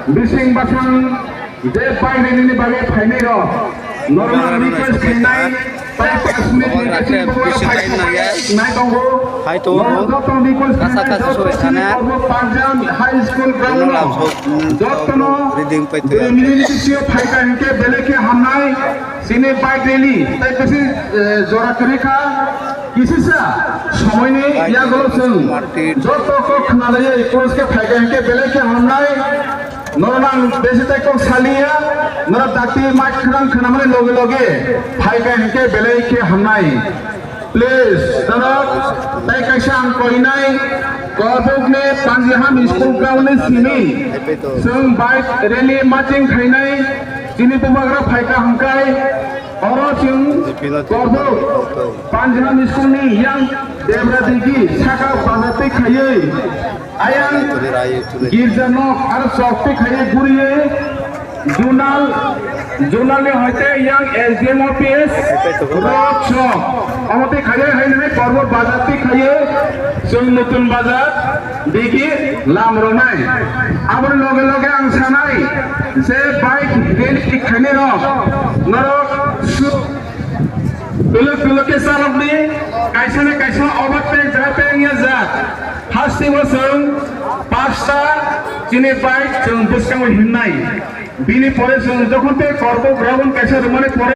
bising basang de pai ini bagai final ro normal request kinai pai 5 minit naik tunggu hai to kasa so esana high school ground jotno reading pai to municipal फाइका इनके बेले के हमनाय सिने bike rally ताई कसी जरा करे का किसी से समय ने या गलो जों जत को खनाले कोर्स के फाइका इनके बेले के हमनाय नरना बेसे ताई को सालिया नरा दाती माइक खरं खनामने लोगे लोगे फाइका इनके बेले के हमनाय प्लीज नरा ताई कैसे हम कोई नहीं गौतुक ने पांचहाम स्कूल ग्राउंड में सिमी जों बाइक रैली मार्चिंग खाइनाय जिनि बुमाग्रा फाइका हमकाय और जों गौतुक पांचहाम स्कूल नि यां देवरादिगी साका बाजाते खायै आयां गिरजानक आरो चौकते खायै गुरियै जुनाल হইতে young SDM office road shop আমাদের খাইয়ে হাইনে পর্বত বাজারতে খাইয়ে जों নতুন বাজার দেখি লামরনাই আবার লগে লগে আং সানাই যে বাইক রেল খাইনে র নরক বেলকে চালক নি কাইসানে কাইসা অবাতে যাতে ইয়া যা হাসি বসং পাঁচটা চিনি বাইক जों বুসকাং হিননাই বিনি পরে যখন তে করব গ্রাউন্ড কাইসা মানে পরে